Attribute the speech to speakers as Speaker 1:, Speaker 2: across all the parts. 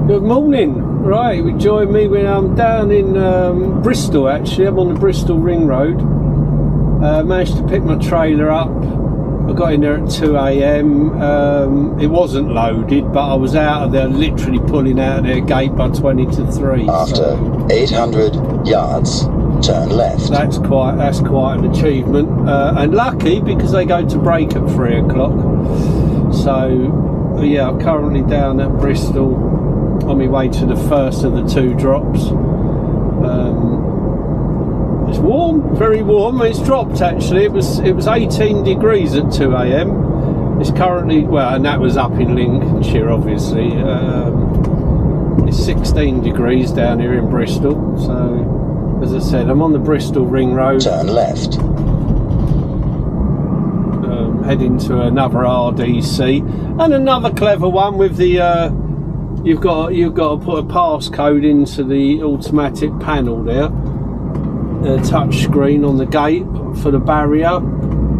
Speaker 1: Good morning. Right, you join me when I'm down in Bristol. Actually, I'm on the Bristol Ring Road. Managed to pick my trailer up. I got in there at 2 a.m. It wasn't loaded, but I was out of there, literally pulling out of their gate by 20 to 3.
Speaker 2: After 800 yards, turn left.
Speaker 1: That's quite an achievement, and lucky because they go to break at 3 o'clock. So yeah, I'm currently down at Bristol on my way to the first of the 2 drops. It's warm, very warm. It's dropped actually. It was 18 degrees at 2 a.m. It's currently, well, and that was up in Lincolnshire obviously. It's 16 degrees down here in Bristol. So as I said, I'm on the Bristol Ring Road.
Speaker 2: Turn left.
Speaker 1: Heading to another RDC and another clever one with the you've got to put a passcode into the automatic panel there, touch screen on the gate for the barrier,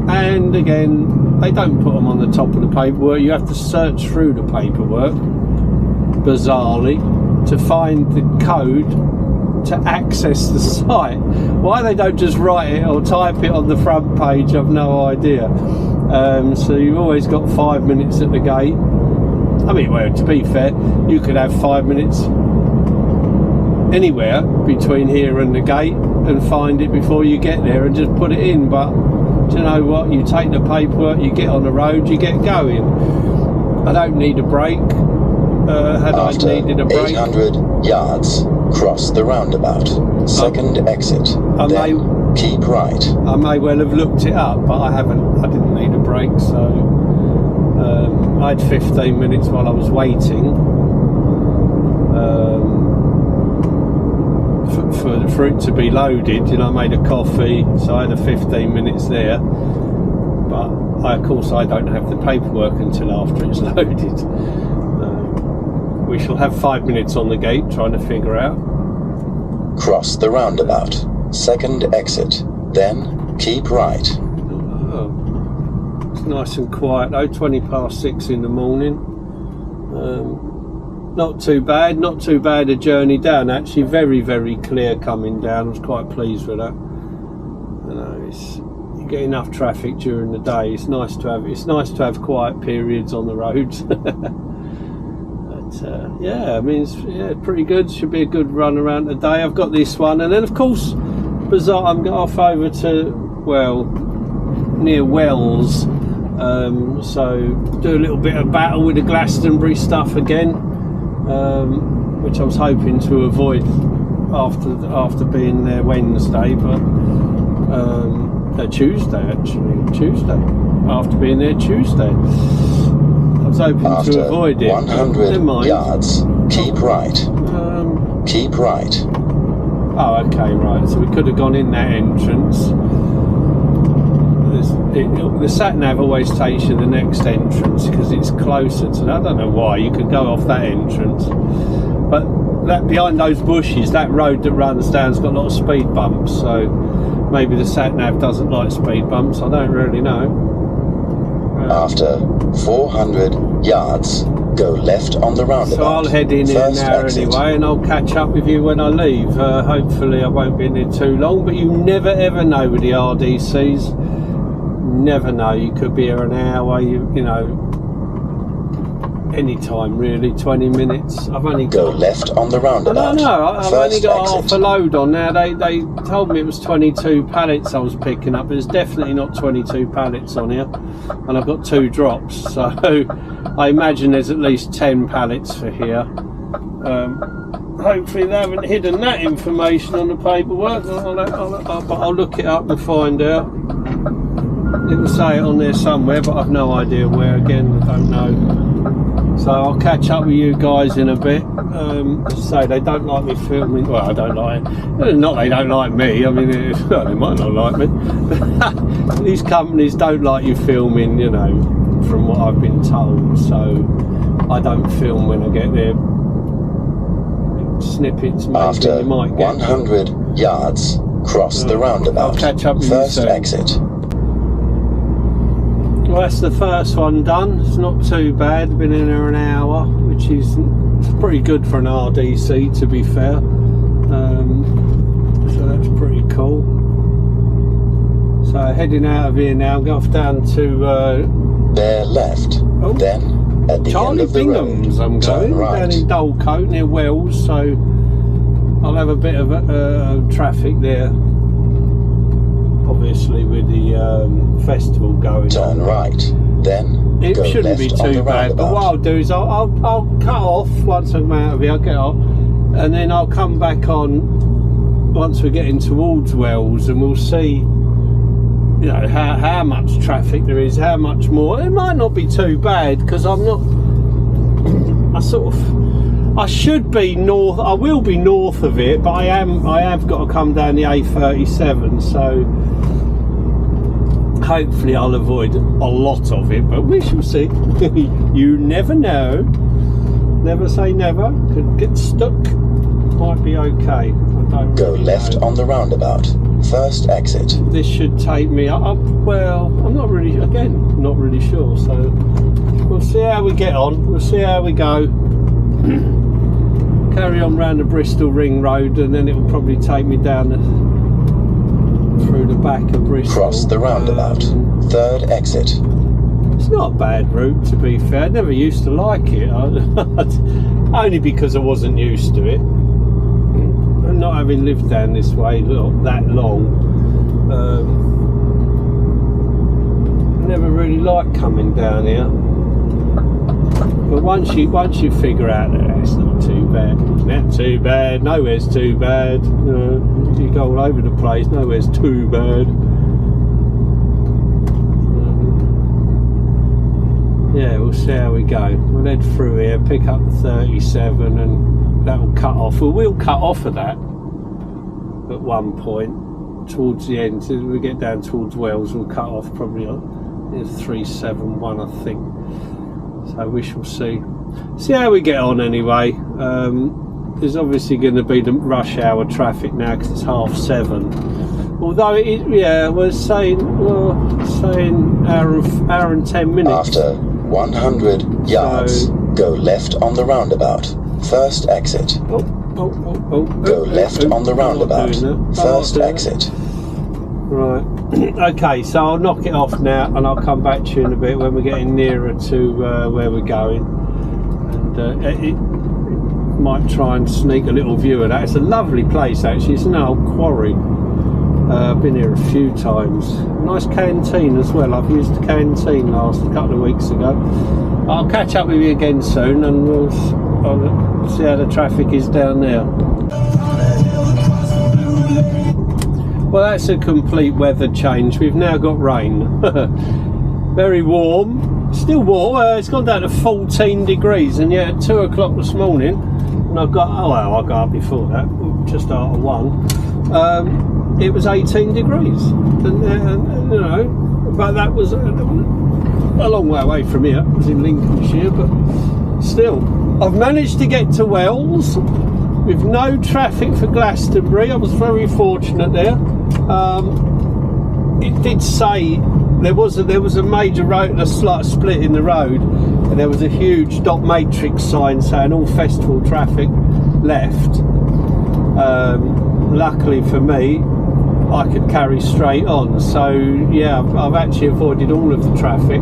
Speaker 1: and again they don't put them on the top of the paperwork. You have to search through the paperwork bizarrely to find the code to access the site. Why they don't just write it or type it on the front page, I've no idea. So you've always got 5 minutes at the gate. I mean, well, to be fair, you could have 5 minutes anywhere between here and the gate and find it before you get there and just put it in. But do you know what? You take the paperwork, you get on the road, you get going. I don't need a break. Had I needed a break,
Speaker 2: 800 yards, cross the roundabout. Second exit. Then keep right.
Speaker 1: I may well have looked it up, but I haven't. I didn't need a break, so I had 15 minutes while I was waiting for it to be loaded. You know, I made a coffee, so I had a 15 minutes there. But of course, I don't have the paperwork until after it's loaded. We shall have 5 minutes on the gate trying to figure out.
Speaker 2: Cross the roundabout. Second exit. Then keep right.
Speaker 1: Oh, it's nice and quiet though, 20 past 6 in the morning. Not too bad a journey down actually. Very, very clear coming down. I was quite pleased with that. You know, you get enough traffic during the day. It's nice to have quiet periods on the roads. Yeah, I mean, it's pretty good. Should be a good run around today. I've got this one, and then of course, bizarre, I'm off over to, well, near Wells, so do a little bit of battle with the Glastonbury stuff again, which I was hoping to avoid after being there Wednesday, but Tuesday after being there Tuesday. I was hoping to avoid it.
Speaker 2: 100 yards, keep right. Keep right.
Speaker 1: Oh, okay, right. So we could have gone in that entrance. The sat-nav always takes you to the next entrance because it's closer to. I don't know why. You could go off that entrance, but that behind those bushes, that road that runs down's got a lot of speed bumps. So maybe the sat-nav doesn't like speed bumps. I don't really know.
Speaker 2: After 400 yards, go left on the roundabout.
Speaker 1: So I'll head in here now anyway, and I'll catch up with you when I leave. Hopefully I won't be in here too long, but you never ever know with the RDCs. Never know. You could be here an hour, you know, any time really, 20 minutes. I've only
Speaker 2: go left on the roundabout.
Speaker 1: No, I've only got half a load on now. They told me it was 22 pallets I was picking up. There's definitely not 22 pallets on here, and I've got 2 drops, so I imagine there's at least 10 pallets for here. Hopefully they haven't hidden that information on the paperwork. I'll look it up and find out. It will say it on there somewhere, but I've no idea where. Again, I don't know. So I'll catch up with you guys in a bit. As I say, they don't like me filming. Well, I don't like it. Not they don't like me. I mean, well, they might not like me. These companies don't like you filming, you know, from what I've been told. So I don't film when I get there. Snippets, maybe.
Speaker 2: After
Speaker 1: you might get
Speaker 2: 100 yards, cross the roundabout.
Speaker 1: I'll catch up with
Speaker 2: First
Speaker 1: you soon.
Speaker 2: Exit.
Speaker 1: Well, that's the first one done. It's not too bad. Been in there an hour. hour, which is pretty good for an RDC, to be fair. So that's pretty cool. So heading out of here now, I'm off down to
Speaker 2: bear left, then at the
Speaker 1: Charlie
Speaker 2: end of the
Speaker 1: Bingham's.
Speaker 2: road,
Speaker 1: I'm going
Speaker 2: right.
Speaker 1: down in Dulcote near Wells, so I'll have a bit of traffic there. Obviously, with the festival going
Speaker 2: turn
Speaker 1: on.
Speaker 2: right, then
Speaker 1: It
Speaker 2: go
Speaker 1: shouldn't
Speaker 2: left
Speaker 1: be
Speaker 2: on
Speaker 1: too
Speaker 2: the
Speaker 1: bad, but what I'll do is I'll cut off once I'm out of here. I'll get off, and then I'll come back on once we're getting towards Wells, and we'll see, you know, how much traffic there is, how much more. It might not be too bad because I'm not. I should be north. I will be north of it, but I have got to come down the A37, so hopefully I'll avoid a lot of it, but we shall see. You never know. Never say never. Could get stuck. Might be okay. I don't
Speaker 2: go
Speaker 1: really
Speaker 2: left
Speaker 1: know.
Speaker 2: on the roundabout, first exit.
Speaker 1: This should take me up. Well, I'm not really sure. So we'll see how we get on. We'll see how we go. Carry on round the Bristol Ring Road, and then it will probably take me down through the back of Bristol.
Speaker 2: Cross the roundabout, third exit.
Speaker 1: It's not a bad route, to be fair. I never used to like it, only because I wasn't used to it. And not having lived down this way that long, I never really liked coming down here. But once you figure out that it's not too bad, not too bad, nowhere's too bad. You go all over the place, nowhere's too bad. Yeah, we'll see how we go. We'll head through here, pick up 37, and that will cut off. We'll cut off of that at one point towards the end. As we get down towards Wells, we'll cut off probably at 371, I think. So we shall see how we get on anyway. There's obviously going to be the rush hour traffic now because it's 7:30. Although we're saying hour and 10 minutes.
Speaker 2: After 100 yards, go left on the roundabout, first exit. Go left on the roundabout, first exit.
Speaker 1: Right. Okay, so I'll knock it off now, and I'll come back to you in a bit when we're getting nearer to where we're going, and it might try and sneak a little view of that. It's a lovely place actually. It's an old quarry. I've been here a few times. Nice canteen as well. I've used the canteen a couple of weeks ago. I'll catch up with you again soon, and I'll see how the traffic is down there. Well, that's a complete weather change. We've now got rain. Very warm, still warm. It's gone down to 14 degrees, and yet at 2 o'clock this morning, and I got up before that, just after 1. It was 18 degrees, and you know, but that was a long way away from here. It was in Lincolnshire, but still, I've managed to get to Wells with no traffic for Glastonbury. I was very fortunate there. It did say there was a major road, a slight split in the road, and there was a huge dot matrix sign saying all festival traffic left. Luckily for me, I could carry straight on, so yeah, I've actually avoided all of the traffic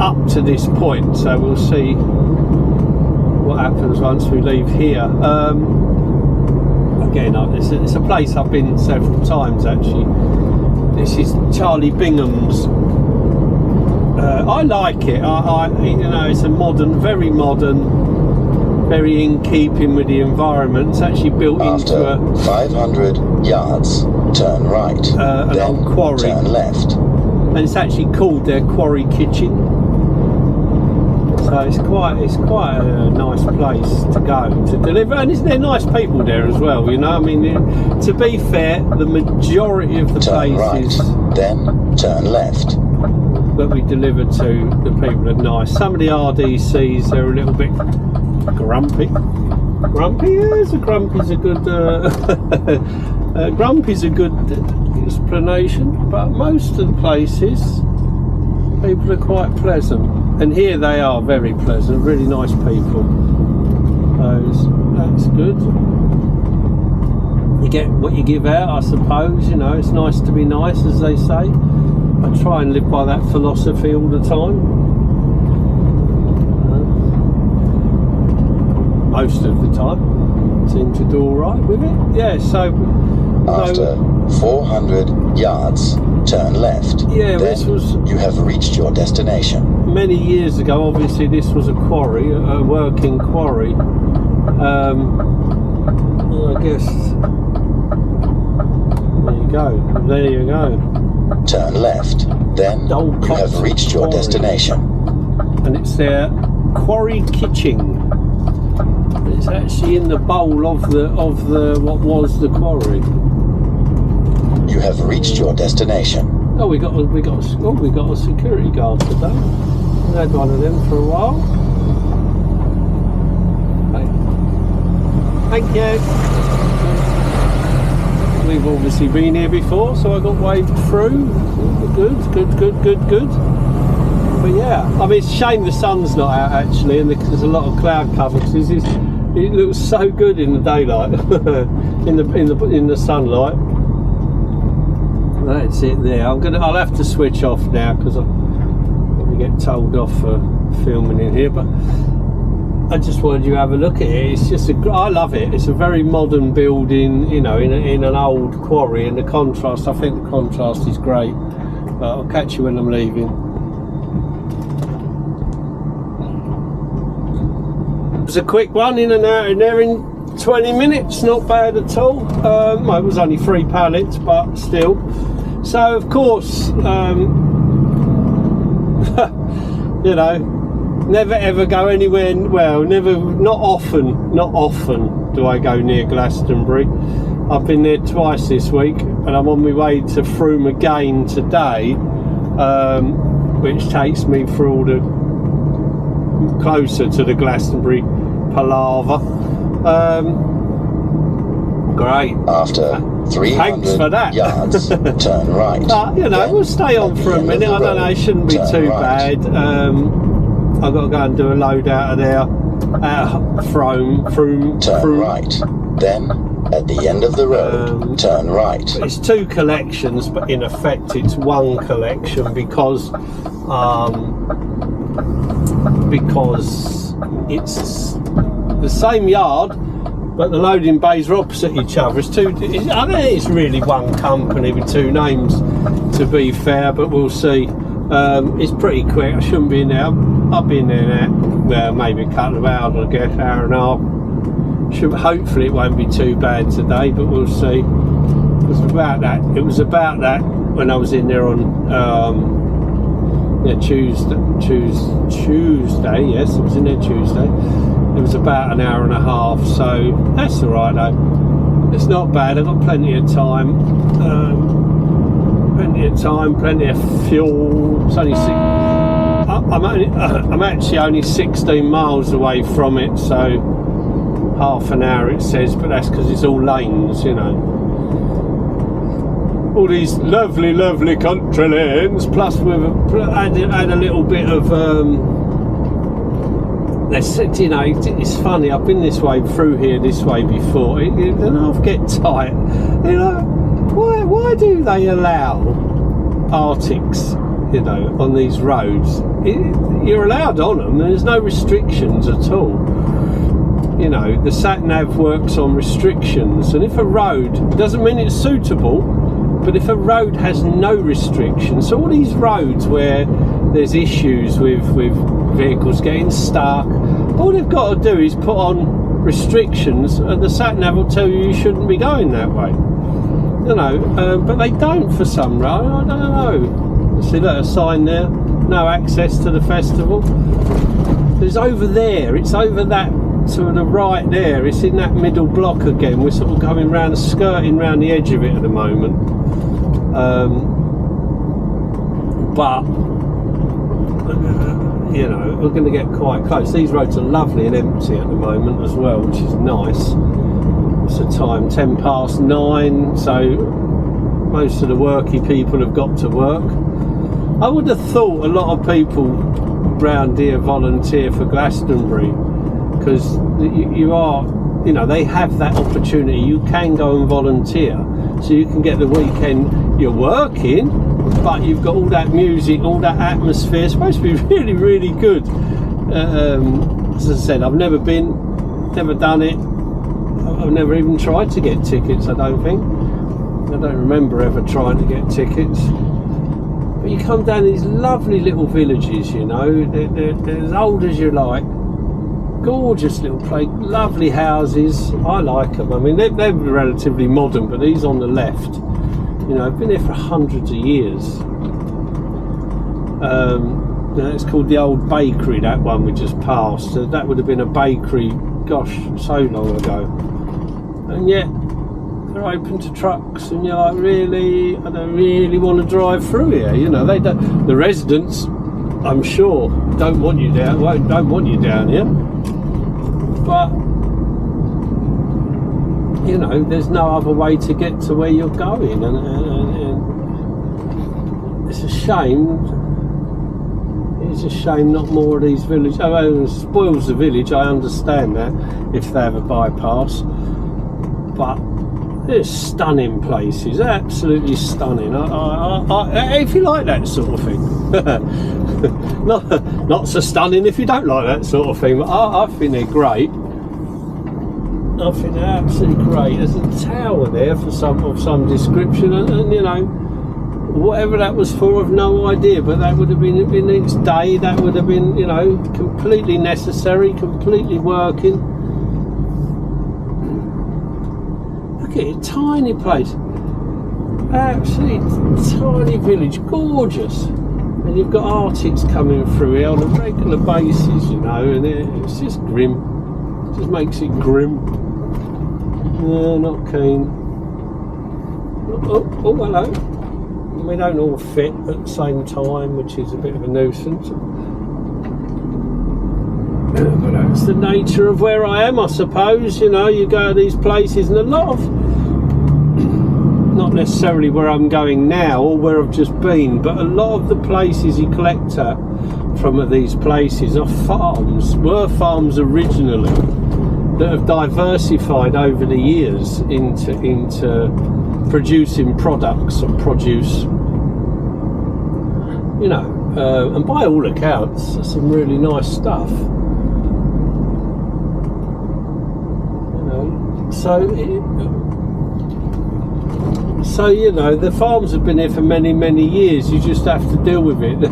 Speaker 1: up to this point, so we'll see what happens once we leave here. Again, it's a place I've been several times actually. This is Charlie Bingham's. I like it. You know, it's a very modern, very in keeping with the environment. It's actually built into a
Speaker 2: 500 yards, turn right,
Speaker 1: an
Speaker 2: then
Speaker 1: old quarry,
Speaker 2: turn left,
Speaker 1: and it's actually called their quarry kitchen. So it's quite a nice place to go to deliver, and they're nice people there as well. You know, I mean, to be fair, the majority of the
Speaker 2: turn
Speaker 1: places
Speaker 2: right, then turn left.
Speaker 1: that we deliver to, the people are nice. Some of the RDCs, they're a little bit grumpy. Grumpy's a good grumpy's a good explanation, but most of the places people are quite pleasant. And here they are, very pleasant, really nice people. That's good. You get what you give out, I suppose. You know, it's nice to be nice, as they say. I try and live by that philosophy all the time. Most of the time. Seem to do all right with it. Yeah, so...
Speaker 2: After 400 yards, turn left.
Speaker 1: Yeah,
Speaker 2: then
Speaker 1: this was...
Speaker 2: you have reached your destination.
Speaker 1: Many years ago, obviously, this was a quarry, a working quarry. I guess... There you go.
Speaker 2: Turn left, then you have reached your destination.
Speaker 1: And it's their quarry kitchen. It's actually in the bowl of the what was the quarry.
Speaker 2: You have reached your destination.
Speaker 1: Oh, we got a security guard today. We had one of them for a while. Thank you. We've obviously been here before, so I got waved through. Good. But yeah, I mean, it's a shame the sun's not out actually, and there's a lot of cloud cover. Because it looks so good in the daylight, in the sunlight. That's it there. I'll have to switch off now because I'm going to get told off for filming in here. But I just wanted you to have a look at it. It's just I love it. It's a very modern building, you know, in an old quarry, and the contrast. I think the contrast is great. But I'll catch you when I'm leaving. It was a quick one, in and out in there in 20 minutes. Not bad at all. Well, it was only 3 pallets, but still. So of course, you know. Never ever go anywhere, well, not often do I go near Glastonbury. I've been there twice this week, and I'm on my way to Frome again today, which takes me through all the closer to the Glastonbury palaver. Great.
Speaker 2: After 300 yards, turn right.
Speaker 1: But, you know, we'll stay on for a minute. I don't know, it shouldn't be too bad. I've got to go and do a load out of there at Frome.
Speaker 2: Turn right. Then, at the end of the road, turn right.
Speaker 1: It's 2 collections, but in effect it's 1 collection because it's the same yard, but the loading bays are opposite each other. I think it's really 1 company with 2 names, to be fair, but we'll see. It's pretty quick. I shouldn't be in there. I'll be in there now. Well, maybe a couple of hours, I guess, hour and a half. Hopefully it won't be too bad today, but we'll see. It was about that when I was in there on Tuesday. Yes, I was in there Tuesday. It was about an hour and a half, so that's all right though. It's not bad. I've got plenty of time. Plenty of fuel. It's only I'm actually only 16 miles away from it, so half an hour it says, but that's because it's all lanes, you know. All these lovely country lanes, plus we've had a little bit of you know, it's funny, I've been this way through here this way before, and I'll get tight, you know. Why do they allow Arctics, you know, on these roads? You're allowed on them, there's no restrictions at all. You know, the sat-nav works on restrictions, and if a road, doesn't mean it's suitable, but if a road has no restrictions, so all these roads where there's issues with vehicles getting stuck, all they've got to do is put on restrictions, and the sat-nav will tell you shouldn't be going that way. You know, but they don't for some road. I don't know. See that a sign there? No access to the festival. It's over there. It's over that to the right there. It's in that middle block again. We're sort of going round, skirting round the edge of it at the moment. But you know, we're going to get quite close. These roads are lovely and empty at the moment as well, which is nice. What's the time? 9:10, so most of the worky people have got to work. I would have thought a lot of people round here volunteer for Glastonbury, because you are, you know, they have that opportunity. You can go and volunteer, so you can get the weekend. You're working, but you've got all that music, all that atmosphere. It's supposed to be really, really good. As I said, I've never been, never done it. I've never even tried to get tickets, I don't think. I don't remember ever trying to get tickets. But you come down these lovely little villages, you know, they're as old as you like. Gorgeous little place, lovely houses. I like them. I mean, they're relatively modern, but these on the left, you know, I've been there for hundreds of years. You know, it's called the Old Bakery, that one we just passed. So that would have been a bakery, gosh, so long ago. And yet they're open to trucks, and you're like, really? I don't really want to drive through here. You know, they don't. The residents, I'm sure, don't want you down here. But you know, there's no other way to get to where you're going, and it's a shame. It's a shame not more of these villages. I mean, it spoils the village. I understand that if they have a bypass, but they're stunning places, absolutely stunning. If you like that sort of thing, not so stunning if you don't like that sort of thing. But I think they're great. I think they're absolutely great. There's a tower there of some description, and you know, whatever that was for, I've no idea. But that would have been in its day. That would have been, you know, completely necessary, completely working. Look at it, tiny place, absolutely tiny village, gorgeous. And you've got artists coming through here on a regular basis, you know, and it's just grim. It just makes it grim. No, not keen. Oh, hello. We don't all fit at the same time, which is a bit of a nuisance. But that's the nature of where I am, I suppose. You know, you go to these places, and a lot of, not necessarily where I'm going now or where I've just been, but a lot of the places you collect at from these places are farms, were farms originally, that have diversified over the years into producing products and produce, you know, and by all accounts, some really nice stuff. You know, so you know, the farms have been here for many, many years. You just have to deal with it.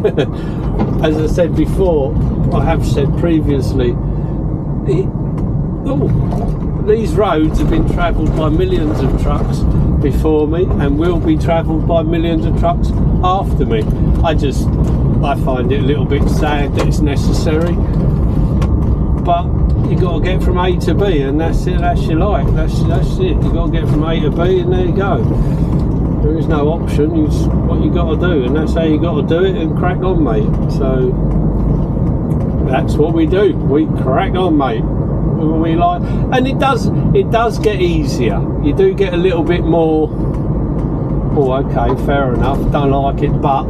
Speaker 1: As I said before, I have said previously, these roads have been travelled by millions of trucks before me, and will be travelled by millions of trucks after me. I find it a little bit sad that it's necessary, but you got to get from A to B, and that's it. That's your life. That's it. You got to get from A to B, and there you go. There is no option. It's what you got to do, and that's how you got to do it. And crack on, mate. So that's what we do. We crack on, mate. We like, and it does get easier. You do get a little bit more. Oh, okay, fair enough. Don't like it, but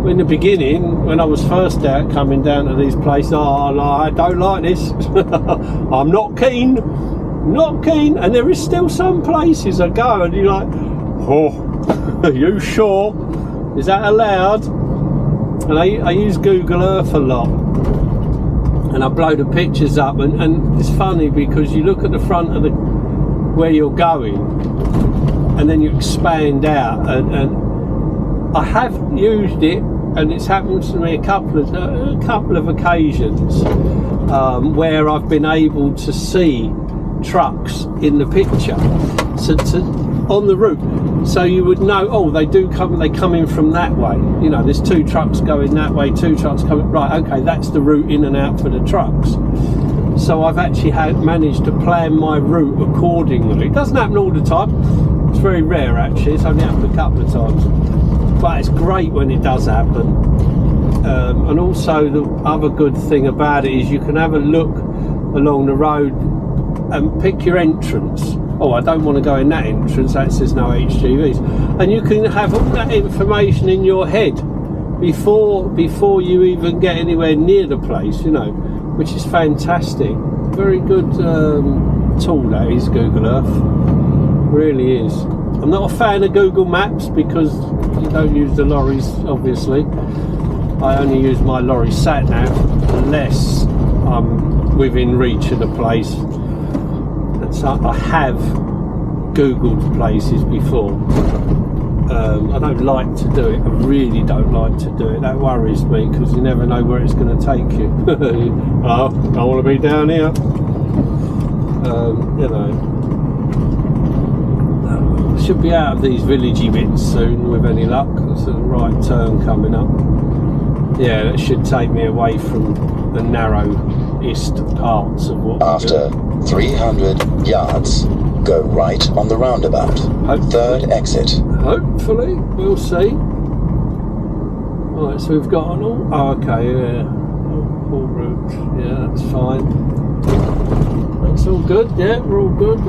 Speaker 1: in the beginning, when I was first out coming down to these places, I don't like this. I'm not keen, and there is still some places I go and you're like, oh, are you sure? Is that allowed? And I use Google Earth a lot, and I blow the pictures up, and it's funny because you look at the front of where you're going, and then you expand out, and I have used it, and it's happened to me a couple of occasions where I've been able to see trucks in the picture, so on the route, so you would know, oh, they come in from that way. You know, there's two trucks going that way, two trucks coming, right, okay, that's the route in and out for the trucks. So I've actually managed to plan my route accordingly. It doesn't happen all the time. It's very rare, actually. It's only happened a couple of times, but it's great when it does happen. And also the other good thing about it is you can have a look along the road and pick your entrance. Oh, I don't want to go in that entrance, that says no HGVs. And you can have all that information in your head before you even get anywhere near the place, you know, which is fantastic. Very good tool that is, Google Earth, really is. I'm not a fan of Google Maps because you don't use the lorries, obviously. I only use my lorry sat nav unless I'm within reach of the place. I have Googled places before. I don't like to do it. I really don't like to do it. That worries me because you never know where it's going to take you. Oh, I want to be down here. You know. Should be out of these villagey bits soon with any luck. There's a right turn coming up. Yeah, that should take me away from the narrowest parts of what
Speaker 2: after 300 yards, go right on the roundabout. Third exit.
Speaker 1: Hopefully, we'll see. Right, so we've got an all. Oh, okay, yeah. All route. Yeah, that's fine. That's all good. Yeah, we're all good.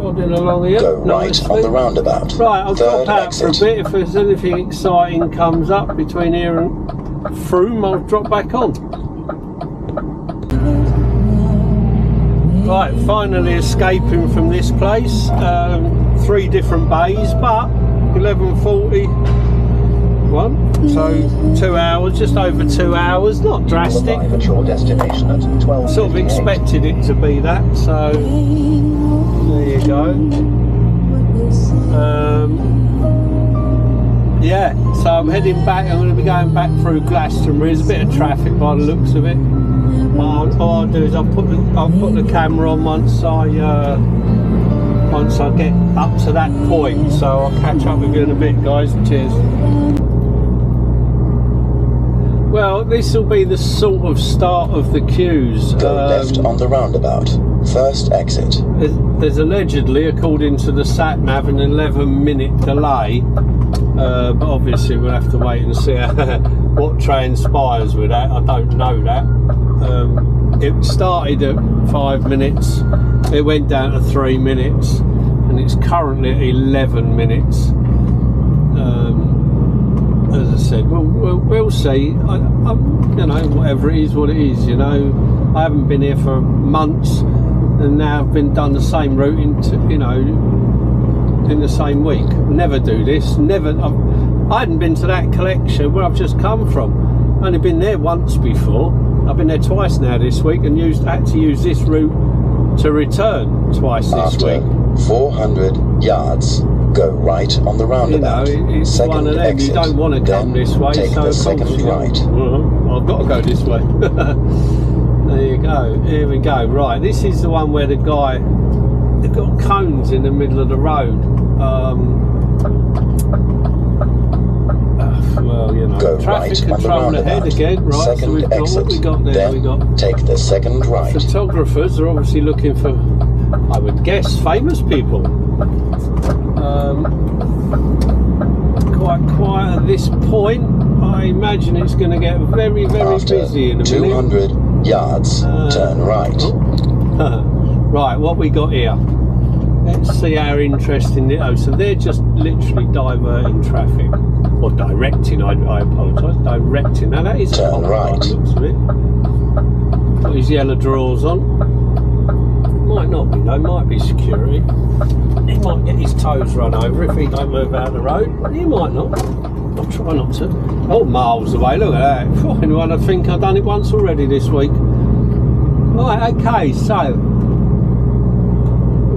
Speaker 1: Along here.
Speaker 2: Go right on the roundabout.
Speaker 1: Right, I'll
Speaker 2: Third
Speaker 1: drop out
Speaker 2: exit.
Speaker 1: for a bit. If there's anything exciting comes up between here and Froome, I'll drop back on. Right, finally escaping from this place. 3 different bays, but 11:41. So 2 hours, just over 2 hours. Not drastic.
Speaker 3: Arrive at your destination at 12:58.
Speaker 1: Sort of expected it to be that. So. There you go. Yeah, so I'm heading back. I'm going to be going back through Glastonbury. There's a bit of traffic by the looks of it. All I'll do is I'll put the camera on once I get up to that point. So I'll catch up with you in a bit, guys. Cheers. Well, this will be the sort of start of the queues.
Speaker 2: Go left on the roundabout. First exit.
Speaker 1: There's allegedly, according to the sat nav, an 11-minute delay. But obviously we'll have to wait and see what transpires with that. I don't know that. It started at 5 minutes. It went down to 3 minutes, and it's currently at 11 minutes. As I said, we'll see. You know, whatever it is, what it is. You know, I haven't been here for months, and now I've been done the same route in the same week. Never do this. Never. I hadn't been to that collection where I've just come from. Only been there once before. I've been there twice now this week, and had to use this route to return twice this week.
Speaker 2: 400 yards. Go right on the roundabout.
Speaker 1: You know, it's
Speaker 2: second
Speaker 1: one of them.
Speaker 2: exit.
Speaker 1: You don't want to come this way,
Speaker 2: take
Speaker 1: so
Speaker 2: the
Speaker 1: of
Speaker 2: second
Speaker 1: course
Speaker 2: right.
Speaker 1: I've got to go this way. There you go. Here we go. Right, this is the one where they've got cones in the middle of the road. Well, you know,
Speaker 2: go
Speaker 1: traffic
Speaker 2: right
Speaker 1: control
Speaker 2: on the
Speaker 1: ahead
Speaker 2: roundabout.
Speaker 1: again. Right,
Speaker 2: second
Speaker 1: so we've got
Speaker 2: exit.
Speaker 1: what we got there.
Speaker 2: Then
Speaker 1: We got
Speaker 2: take the second right.
Speaker 1: photographers are obviously looking for, I would guess, famous people. Quite quiet at this point. I imagine it's going to get very, very
Speaker 2: After
Speaker 1: busy in a
Speaker 2: 200
Speaker 1: minute.
Speaker 2: yards, turn right.
Speaker 1: Right, what we got here? Let's see how interesting it is. So they're just literally diverting traffic, or directing. I apologise. Directing. Now that is a
Speaker 2: turn
Speaker 1: cop
Speaker 2: right.
Speaker 1: by the looks of it. Got his yellow drawers on. Might not be though. Might be security. He might get his toes run over if he don't move out of the road, but he might not. I'll try not to. Oh, miles away, look at that. Anyone, I think I've done it once already this week. Right, okay, so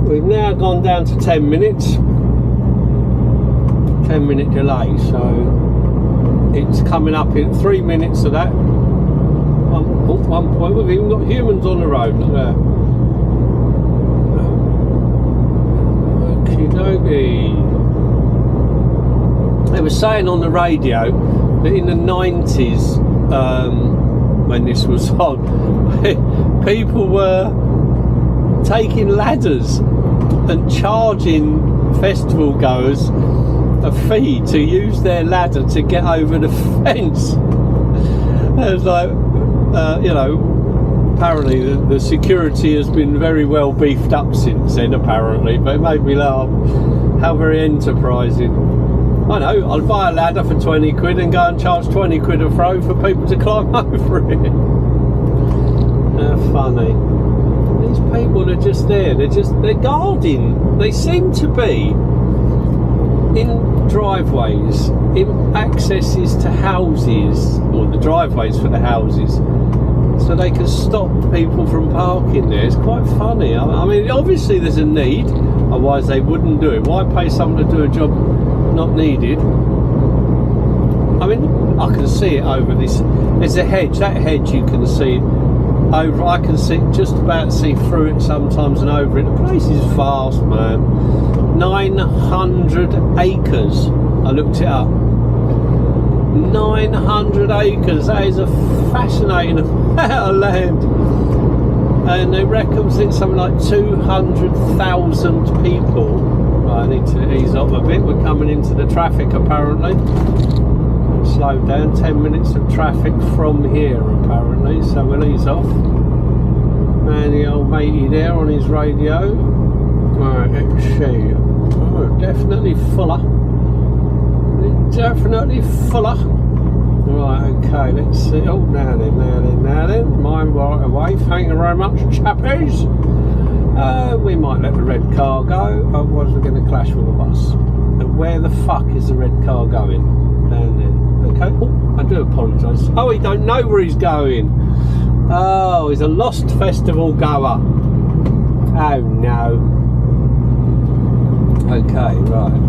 Speaker 1: we've now gone down to 10 minutes. 10-minute delay, so it's coming up in 3 minutes of that. One point, we've even got humans on the road, look at that. They were saying on the radio that in the 90s, when this was on, people were taking ladders and charging festival goers a fee to use their ladder to get over the fence. It was like, you know, apparently the security has been very well beefed up since then, apparently, but it made me laugh. How very enterprising. I know, I'll buy a ladder for 20 quid and go and charge 20 quid a throw for people to climb over it. How funny. These people are just there, they're guarding. They seem to be in driveways, in accesses to houses, or the driveways for the houses, so they can stop people from parking there. It's quite funny. I mean, obviously there's a need, otherwise they wouldn't do it. Why pay someone to do a job not needed? I mean, I can see it over this. There's a hedge. That hedge you can see over. I can see just about see through it sometimes and over it. The place is vast, man. 900 acres. I looked it up. 900 acres. That is a fascinating amount of land. And they reckon it's something like 200,000 people. Right, I need to ease up a bit. We're coming into the traffic apparently. Slow down. 10 minutes of traffic from here apparently. So we'll ease off. And the old matey there on his radio. Right, let's see. Oh, definitely fuller. Definitely fuller. Right, okay, let's see. Oh, now then. Mine right away. Thank you very much, chappies. We might let the red car go, otherwise we're going to clash with a bus. And where the fuck is the red car going? Down there. Okay. Oh, I do apologise. Oh, he don't know where he's going. Oh, he's a lost festival goer. Oh no. Okay, right.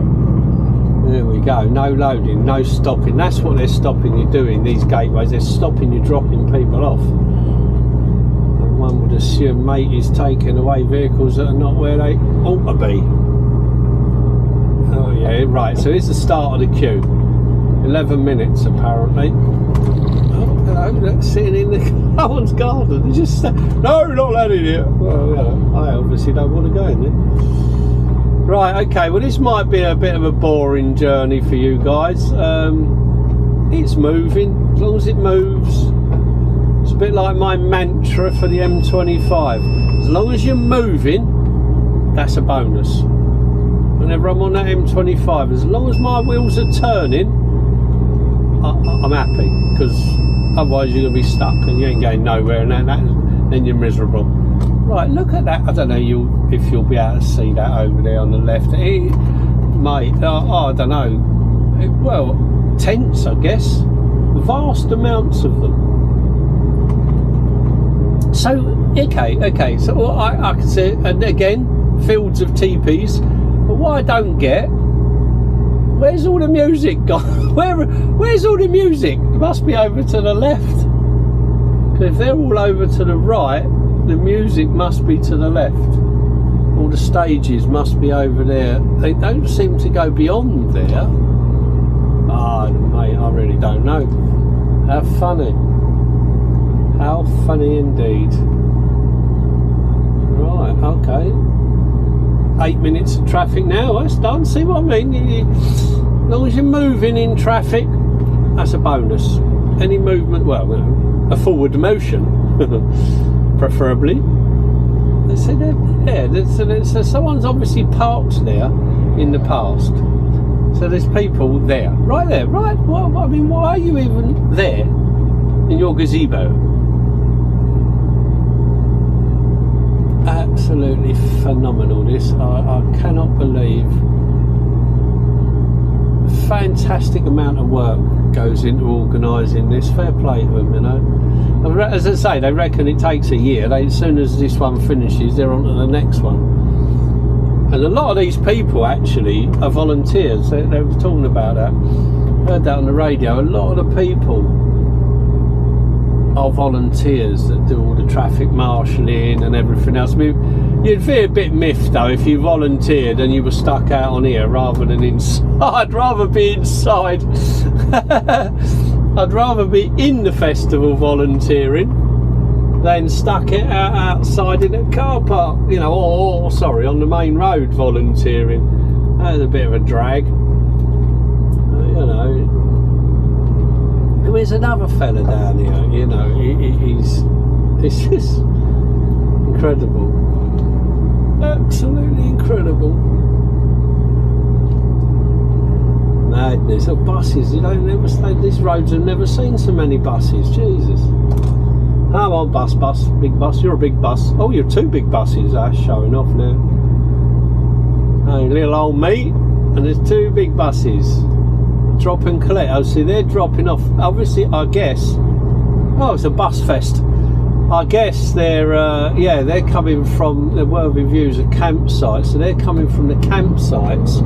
Speaker 1: There we go. No loading, no stopping. That's what they're stopping you doing, these gateways. They're stopping you dropping people off. And one would assume mate is taking away vehicles that are not where they ought to be. Oh yeah, right. So here's the start of the queue. 11 minutes apparently. Oh, hello, look, sitting in the one's garden. They just no, not that in here. Well, yeah, I obviously don't want to go in there. Right, okay, well this might be a bit of a boring journey for you guys. It's moving, as long as it moves. It's a bit like my mantra for the M25. As long as you're moving, that's a bonus. Whenever I'm on that M25, as long as my wheels are turning, I'm happy, because otherwise you're going to be stuck and you ain't going nowhere, and then you're miserable. Right, look at that. I don't know if you'll be able to see that over there on the left. Mate, I don't know. Well, tents, I guess. Vast amounts of them. So, okay. So I can see, and again, fields of teepees. But what I don't get, where's all the music gone? Where's all the music? It must be over to the left. Because if they're all over to the right, the music must be to the left. All the stages must be over there. They don't seem to go beyond there. Ah, mate, I really don't know. How funny. How funny indeed. Right, okay. 8 minutes of traffic now, that's done. See what I mean? As long as you're moving in traffic, that's a bonus. Any movement, well, you know, a forward motion. Preferably. They say they're so someone's obviously parked there in the past. So there's people there. Right there, right? Well, I mean, why are you even there in your gazebo? Absolutely phenomenal, this. I cannot believe. A fantastic amount of work goes into organising this. Fair play to them, you know. As I say, they reckon it takes a year. As soon as this one finishes, they're on to the next one. And a lot of these people actually are volunteers. They were talking about that. I heard that on the radio. A lot of the people are volunteers that do all the traffic marshalling and everything else. I mean, you'd feel a bit miffed though if you volunteered and you were stuck out on here rather than inside. I'd rather be inside. I'd rather be in the festival volunteering than stuck it outside in a car park, you know, or sorry, on the main road volunteering. That was a bit of a drag, you know. There's another fella down here, you know, it's just incredible, absolutely incredible. Madness. Oh, buses, you don't never stay. These roads have never seen so many buses. Jesus. Come on, bus, big bus. You're a big bus. Oh, you're two big buses. That's showing off now. Hey, little old me, and there's two big buses. Drop and collect. Oh, see, they're dropping off. Obviously, I guess. Oh, it's a bus fest. I guess they're they're coming from the Worthy Views of campsites. So they're coming from the campsites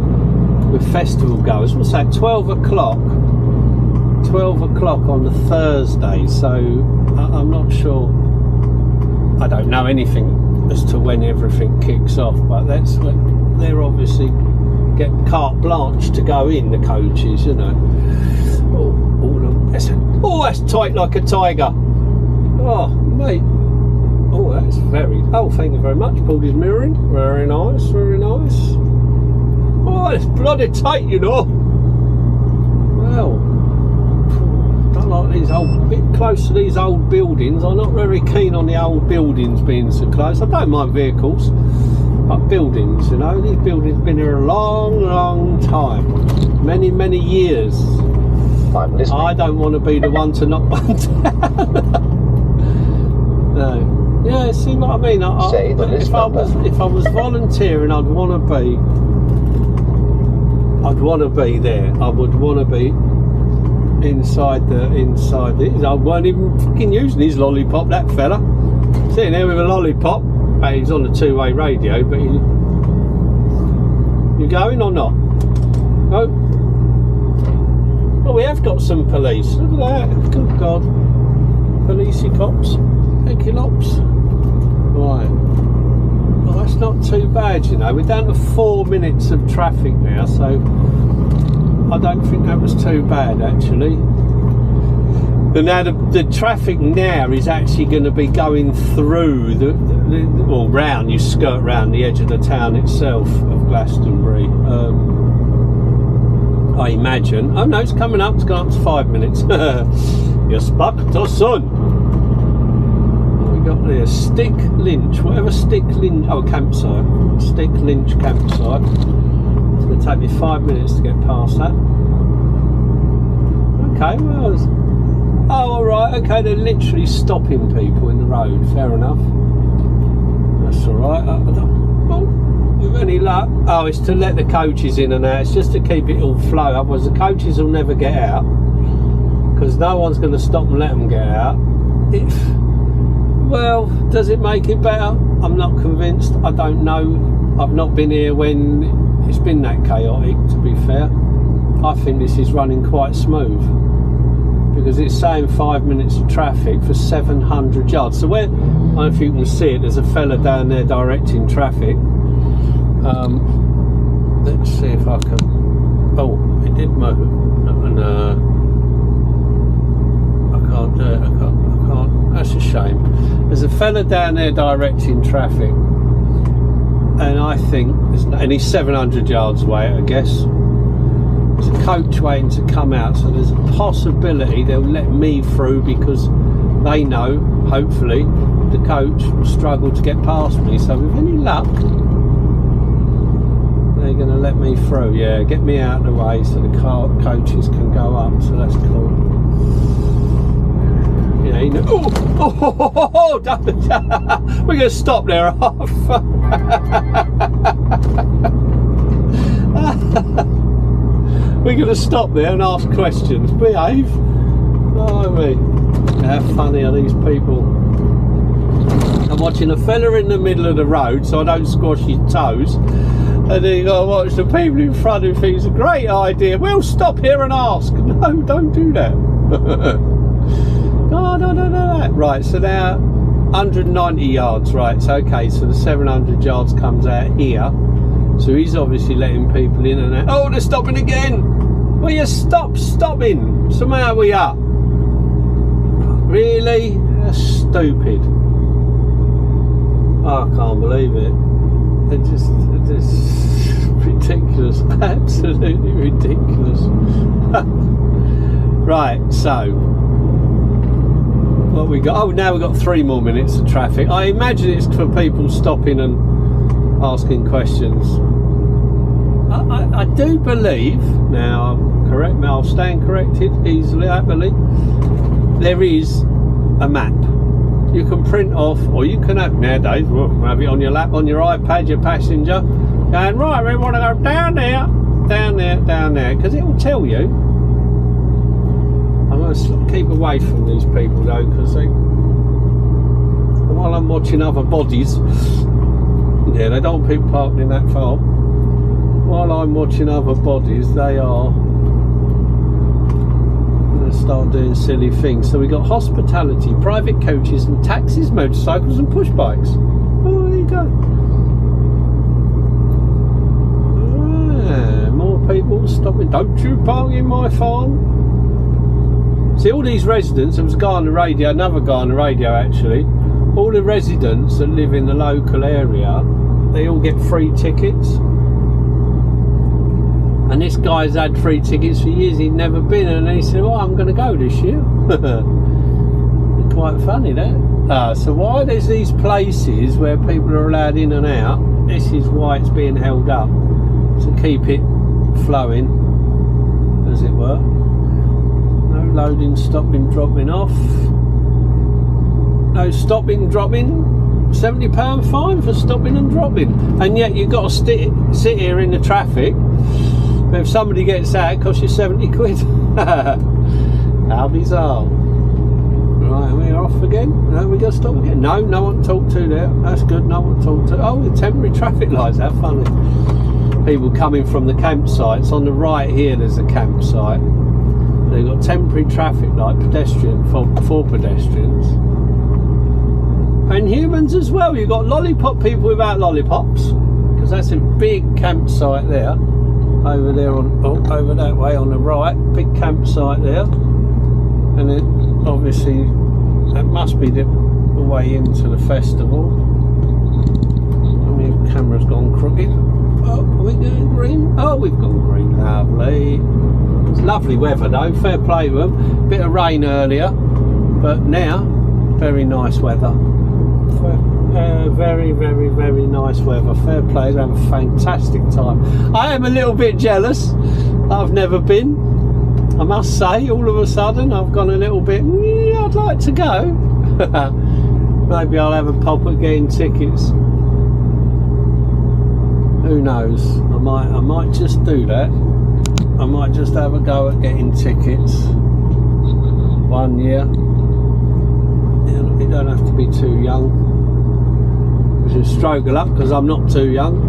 Speaker 1: with festival goers. What's that? 12 o'clock. 12 o'clock on the Thursday. So I'm not sure. I don't know anything as to when everything kicks off, but that's when they're obviously get carte blanche to go in the coaches, you know. That's tight like a tiger. Oh, mate. Oh, that's very. Oh, thank you very much. Pulled his mirror in. Very nice, very nice. Oh, it's bloody tight, you know. Well, don't like these old. Bit close to these old buildings. I'm not very keen on the old buildings being so close. I don't mind vehicles, but buildings, you know, these buildings have been here a long, long time. Many, many years.
Speaker 3: I'm listening.
Speaker 1: I don't want to be the one to knock one down. No. Yeah, see what I mean?
Speaker 3: Say the list number.
Speaker 1: If I was volunteering, I'd want to be there. I would want to be inside the. I weren't even fucking using his lollipop, that fella. Sitting there with a lollipop. He's on the two-way radio, but you going or not? No. Oh, we have got some police. Look at that. Good God. Policey cops. Thank you, lops. Right. Well, that's not too bad, you know. We're down to 4 minutes of traffic now, so I don't think that was too bad, actually. But now the traffic now is actually going to be going through or round. You skirt round the edge of the town itself of Glastonbury. I imagine. Oh no, it's coming up. It's gone up to 5 minutes. You're stuck to sun. What we got there? Stick Lynch. Whatever Stick Lynch. Oh, campsite. Stick Lynch campsite. It's going to take me 5 minutes to get past that. Okay, well. Oh, all right. Okay, they're literally stopping people in the road. Fair enough. That's all right. With any luck. Oh, it's to let the coaches in and out. It's just to keep it all flow. Otherwise, the coaches will never get out because no one's going to stop and let them get out. Well, does it make it better? I'm not convinced. I don't know. I've not been here when it's been that chaotic. To be fair, I think this is running quite smooth. Because it's saying 5 minutes of traffic for 700 yards. So where, I don't know if you can see it, there's a fella down there directing traffic. Let's see if I can. Oh, it did move. And I can't do it. I can't. That's a shame. There's a fella down there directing traffic, and I think, and he's 700 yards away, I guess. There's a coach waiting to come out, so there's a possibility they'll let me through because they know, hopefully, the coach will struggle to get past me. So with any luck, they're going to let me through. Yeah, get me out of the way so the coaches can go up. So that's cool. Yeah, you know. Oh, we're going to stop there. We're going to stop there and ask questions. Behave. Oh, me. How funny are these people? I'm watching a fella in the middle of the road so I don't squash his toes. And then you got to watch the people in front who think it's a great idea. We'll stop here and ask. No, don't do that. No. Right, so now 190 yards. Right, so okay, so the 700 yards comes out here. So he's obviously letting people in and out. Oh, they're stopping again. Well, you stopping. Somehow we are. Really? That's stupid. Oh, I can't believe it. It's just ridiculous. Absolutely ridiculous. Right, so what we got? Oh, now we've got 3 more minutes of traffic. I imagine it's for people stopping and asking questions. I do believe, now correct me, I'll stand corrected easily, happily, there is a map you can print off, or you can have nowadays, have it on your lap, on your iPad, your passenger, and right, we want to go down there, down there, down there, because it will tell you. I'm going to keep away from these people though, because while I'm watching other bodies, yeah, they don't want people parked in that far. While I'm watching other bodies, they are going to start doing silly things. So we got hospitality, private coaches and taxis, motorcycles and push bikes. Oh, there you go. More people stopping. Don't you park in my farm? See, all these residents, there was a guy on the radio, another guy on the radio actually, all the residents that live in the local area, they all get free tickets. And this guy's had free tickets for years, he'd never been, and then he said, well, I'm going to go this year. Quite funny, that. So why there's these places where people are allowed in and out, this is why it's being held up, to keep it flowing, as it were. No loading, stopping, dropping off. No stopping, dropping. £70 fine for stopping and dropping. And yet you've got to sit here in the traffic. But if somebody gets out, it costs you 70 quid. How bizarre. Right, we're off again. No, we got to stop again. No, no one to talk to there. That's good, no one to talk to. Oh, the temporary traffic lights, how funny. People coming from the campsites. On the right here, there's a campsite. They've got temporary traffic light, pedestrian, for pedestrians. And humans as well. You've got lollipop people without lollipops. Because that's a big campsite there. Over there over that way on the right, big campsite there, and then obviously that must be the way into the festival. I mean, the camera's gone crooked. Oh, are we going green? Oh, we've gone green. Lovely. It's lovely weather though. Fair play to them. Bit of rain earlier, but now very nice weather. Very, very, very nice weather. Fair play, they have a fantastic time. I am a little bit jealous. I've never been, I must say. All of a sudden I've gone a little bit, I'd like to go. Maybe I'll have a pop at getting tickets. Who knows, I might just do that. I might just have a go at getting tickets one year. You don't have to be too young. Just struggle up because I'm not too young.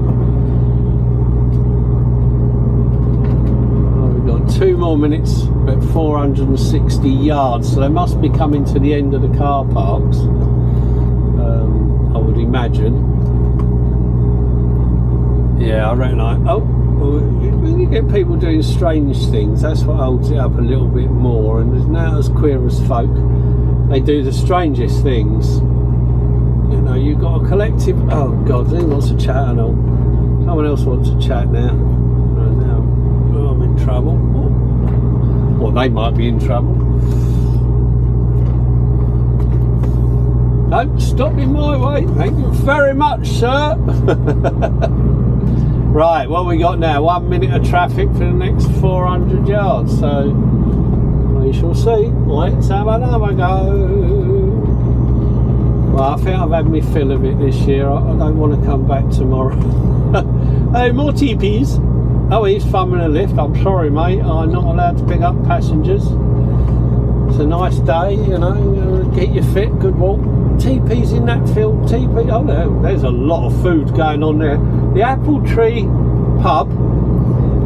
Speaker 1: Oh, we've got 2 more minutes at 460 yards, so they must be coming to the end of the car parks, I would imagine. Yeah, I reckon when you get people doing strange things, that's what holds it up a little bit more. And there's now as queer as folk, they do the strangest things. You know, you've got a collective. Oh God, who wants to chat and all? Someone else wants to chat now. Right now, oh, I'm in trouble. Or they might be in trouble. No, stop in my way. Thank you very much, sir. Right, what we got now? 1 minute of traffic for the next 400 yards. So we shall see. Let's have another go. Well, I think I've had my fill of it this year. I don't want to come back tomorrow. Hey, more TPs. Oh, he's thumbing a lift. I'm sorry, mate. I'm not allowed to pick up passengers. It's a nice day, you know. Get you fit, good walk. TP's in that field. TP. Oh, there's a lot of food going on there. The Apple Tree pub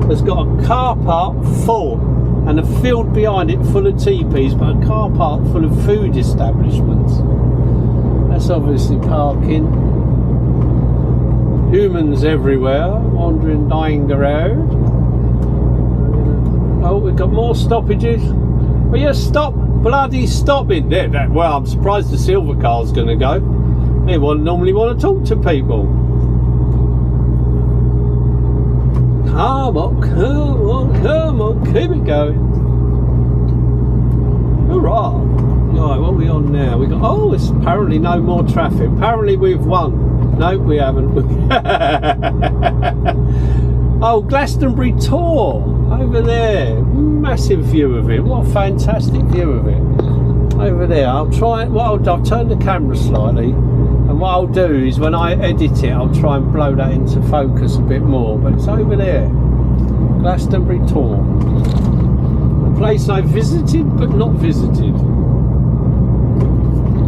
Speaker 1: has got a car park full and a field behind it full of TPs, but a car park full of food establishments. That's obviously parking. Humans everywhere, wandering, dying the road. Oh, we've got more stoppages. Well, yeah, stop, bloody stop it there. Well, I'm surprised the silver car's going to go. They normally want to talk to people. Come on, come on, come on, keep it going. Hurrah. Right, what are we on now? We got, oh, it's apparently no more traffic. Apparently we've won. No, we haven't. Oh, Glastonbury Tor over there. Massive view of it. What a fantastic view of it. Over there. I'll turn the camera slightly, and what I'll do is when I edit it, I'll try and blow that into focus a bit more. But it's over there. Glastonbury Tor. A place I visited but not visited.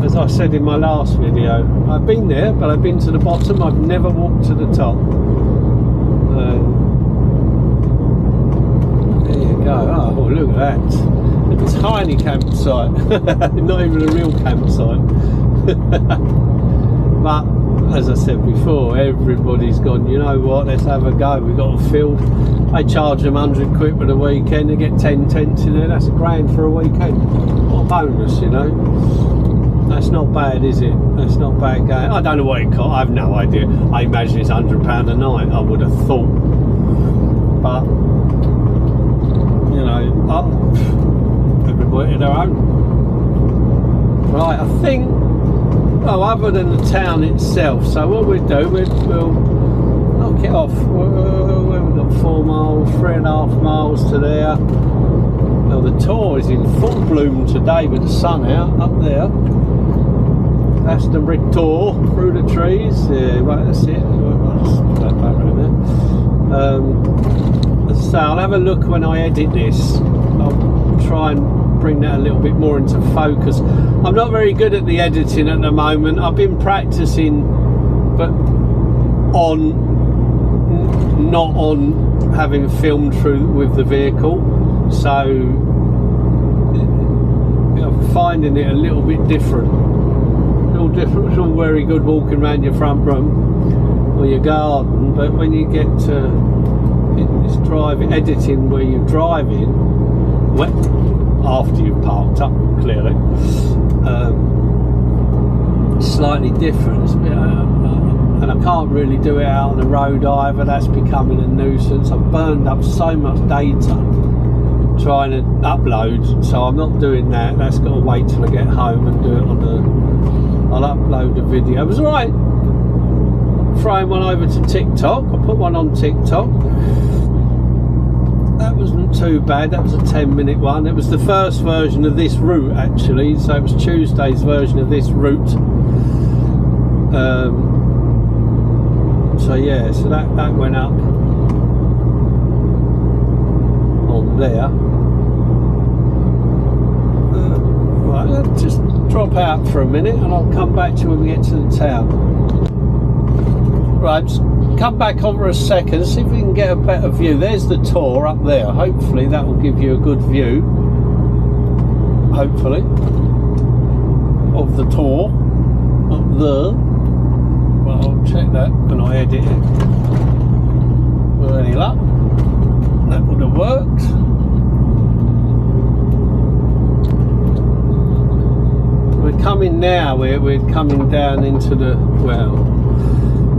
Speaker 1: As I said in my last video, I've been there, but I've been to the bottom. I've never walked to the top. There you go. Oh, look at that. A tiny campsite. Not even a real campsite. But, as I said before, everybody's gone, you know what, let's have a go. We've got a field. They charge them 100 quid for the weekend. They get 10 tents in there. That's £1,000 for a weekend. What a bonus, you know. That's not bad, is it? That's not bad going. I don't know what it costs. I have no idea. I imagine it's £100 a night. I would have thought. But you know, everybody to their own. Right, I think. Oh, other than the town itself. So what we'll do, we'll knock it off. We've got 4 miles, 3.5 miles to there. Well, the tour is in full bloom today with the sun out up there. Glastonbury Tor through the trees. Yeah, right, that's it. So I'll have a look when I edit this. I'll try and bring that a little bit more into focus. I'm not very good at the editing at the moment. I've been practicing, but not on having filmed through with the vehicle. So I'm finding it a little bit different. It's all very good walking around your front room or your garden, but when you get to this editing where you're driving, after you've parked up, clearly, slightly different. And I can't really do it out on the road either. That's becoming a nuisance. I've burned up so much data trying to upload, so I'm not doing that. That's got to wait till I get home and do it on the. I'll upload the video. It was alright throwing one over to TikTok. I put one on TikTok. That wasn't too bad. That was a 10-minute one. It was the first version of this route, actually. So it was Tuesday's version of this route. So yeah, so that went up on there. Right, I'll just drop out for a minute and I'll come back to you when we get to the town. Right, just come back over a second, see if we can get a better view. There's the tour up there. Hopefully that will give you a good view. Hopefully. Of the tour. Up there. Well, I'll check that when I edit it. With any luck. That would have worked. We're coming now, we're coming down into the,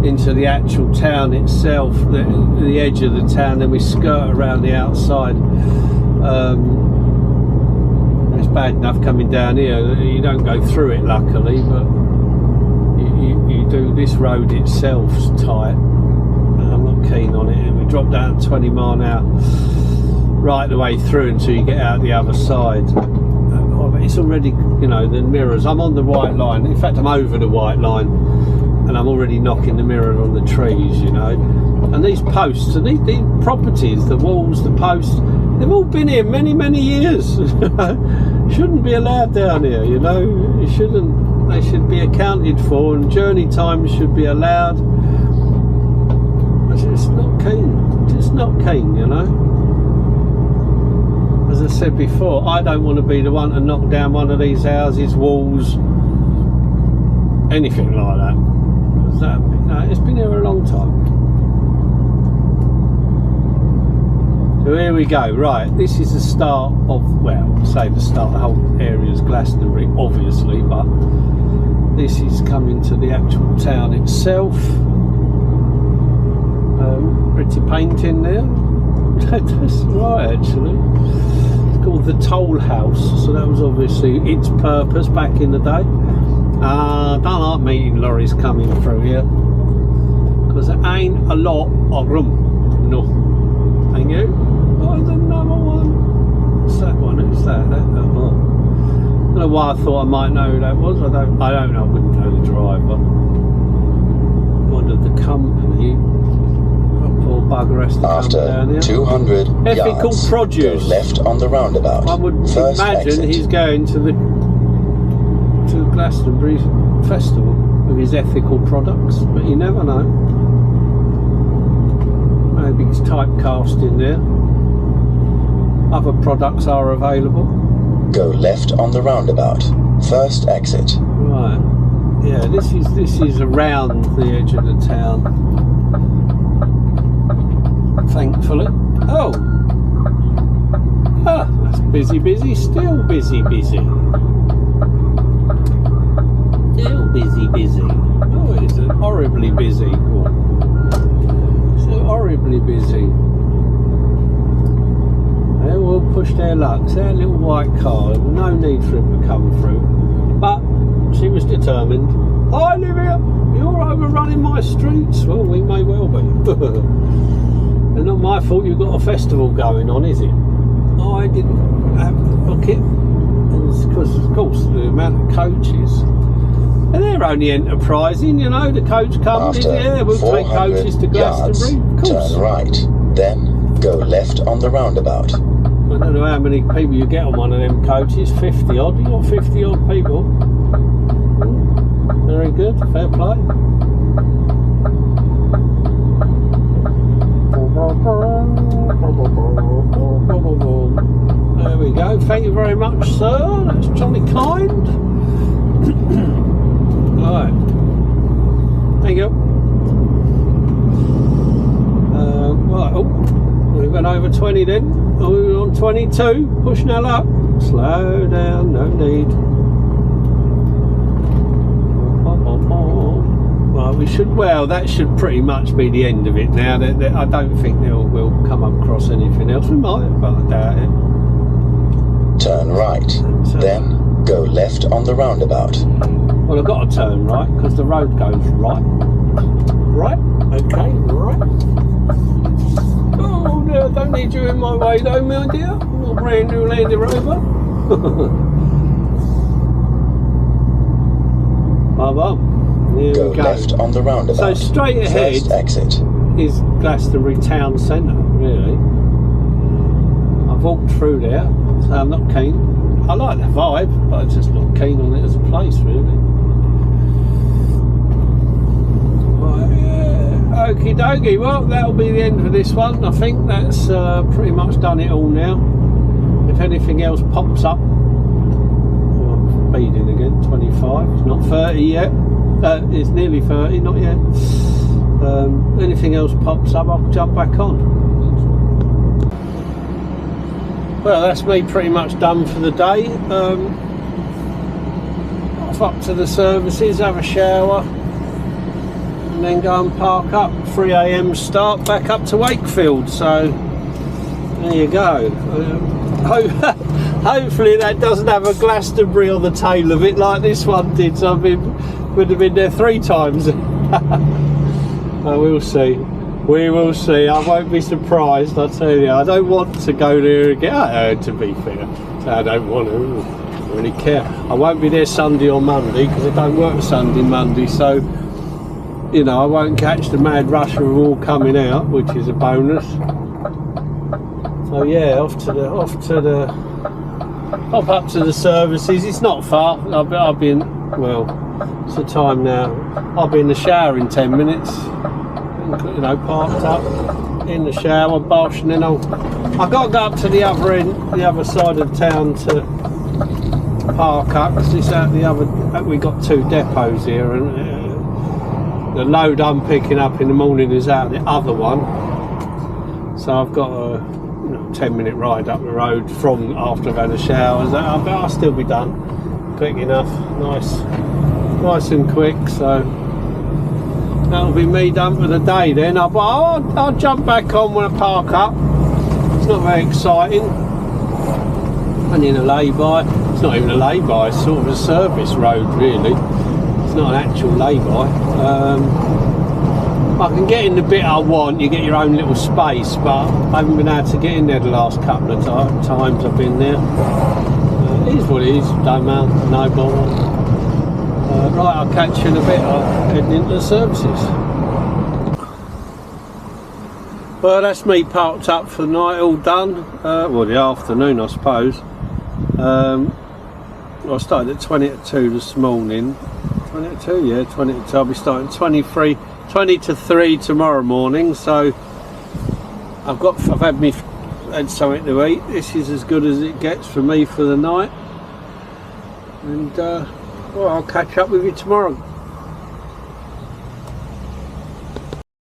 Speaker 1: into the actual town itself, the edge of the town, then we skirt around the outside. It's bad enough coming down here, you don't go through it luckily, but you do. This road itself's tight, I'm not keen on it, and we drop down 20 mile an hour right the way through until you get out the other side. But it's already, you know, the mirrors, I'm on the white line, in fact I'm over the white line, and I'm already knocking the mirror on the trees, you know. And these posts, and these properties, the walls, the posts, they've all been here many years. Shouldn't be allowed down here, you know. You shouldn't. They should be accounted for, and journey times should be allowed. Just not keen. Just not keen, you know. As I said before, I don't want to be the one to knock down one of these houses, walls, anything like that. No, it's been here a long time. So here we go. Right, this is the start of, well, say the start, the whole area is Glastonbury, obviously, but this is coming to the actual town itself. Pretty painting there. That's right, actually. It's called the Toll House, so that was obviously its purpose back in the day. Don't like meeting lorries coming through here because there ain't a lot of them. signal. Thank you. Oh, there's another one. What's that one? Who's that? Oh. I don't know why I thought I might know who that was. I don't know. I wouldn't know the driver. One of the company. Poor bugger has to
Speaker 2: After
Speaker 1: come down here.
Speaker 2: 200
Speaker 1: Ethical
Speaker 2: yards,
Speaker 1: produce.
Speaker 2: go left on the roundabout.
Speaker 1: I would
Speaker 2: First
Speaker 1: imagine
Speaker 2: exit.
Speaker 1: he's going to the Glastonbury Festival with his ethical products, but you never know. Maybe it's typecast in there. Other products are available.
Speaker 2: Go left on the roundabout. First exit.
Speaker 1: Right. Yeah, this is around the edge of the town. Thankfully. Oh. Ah, that's busy, still busy. Still busy. Oh, it's horribly busy. So horribly busy. They will push their luck. See that little white car, no need for him to come through. But she was determined. Hi Olivia, you're overrunning my streets. Well, we may well be. It's not my fault you've got a festival going on, is it? I didn't have to book it. Because, of course, the amount of coaches. And they're only enterprising, you know, the coach companies. Yeah, we'll take coaches to Glastonbury. Of course.
Speaker 2: Turn right, then go left on the roundabout.
Speaker 1: I don't know how many people you get on one of them coaches. 50 odd. You got 50 odd people. Very good. Fair play. There we go. Thank you very much, sir. That's jolly kind. Right. Thank you. Right. Oh, we went over 20 then. Oh, we were on 22. Push now up. Slow down. No need. Right, we should. Well, that should pretty much be the end of it now. I don't think we'll come across anything else. We might, but I doubt it.
Speaker 2: Turn right, then go left on the roundabout.
Speaker 1: Well, I've got to turn right because the road goes right. Right? Okay, right. Oh, no, don't need you in my way though, my dear. Your brand new Land Rover. Bye-bye. Here
Speaker 2: Go
Speaker 1: we go.
Speaker 2: left on the roundabout.
Speaker 1: So straight ahead
Speaker 2: First exit.
Speaker 1: is Glastonbury town centre, really. I've walked through there, so I'm not keen. I like the vibe, but I'm just not keen on it as a place, really. Right, yeah. Okie dokie, well, that'll be the end of this one. I think that's pretty much done it all now. If anything else pops up, oh, speeding again, 25, it's not 30 yet. It's nearly 30, not yet. Anything else pops up, I'll jump back on. Well, that's me pretty much done for the day. Off up to the services, have a shower, and then go and park up. 3 AM start, back up to Wakefield. So there you go. Hopefully that doesn't have a Glastonbury on the tail of it like this one did. So would have been there 3 times. We'll see. We will see. I won't be surprised, I tell you. I don't want to go there again, to be fair. I don't want to really care. I won't be there Sunday or Monday because I don't work Sunday, Monday. So, you know, I won't catch the mad rush of all coming out, which is a bonus. So yeah, off up to the services. It's not far. I'll be in, well, it's the time now. I'll be in the shower in 10 minutes. You know, parked up in the shower, bosh, and then I've got to go up to the other end, the other side of town to park up. Because it's out the other. We got 2 depots here, and the load I'm picking up in the morning is out the other one. So I've got a 10-minute ride up the road from after I've had a shower. I'll still be done quick enough, nice and quick. So. That'll be me done for the day then. I'll jump back on when I park up. It's not very exciting. And in a lay-by. It's not even a lay-by, it's sort of a service road really. It's not an actual lay-by. I can get in the bit I want, you get your own little space, but I haven't been able to get in there the last couple of times I've been there. It is what it is, don't matter, no bother. Right, I'll catch you in a bit, I'm heading into the services. Well, that's me parked up for the night, all done. Well, the afternoon, I suppose. I started at 20 to 2 this morning. 20 to 2, yeah, 20 to 2. I'll be starting 20 to 3 tomorrow morning. So I've had something to eat. This is as good as it gets for me for the night. And well, I'll catch up with you tomorrow.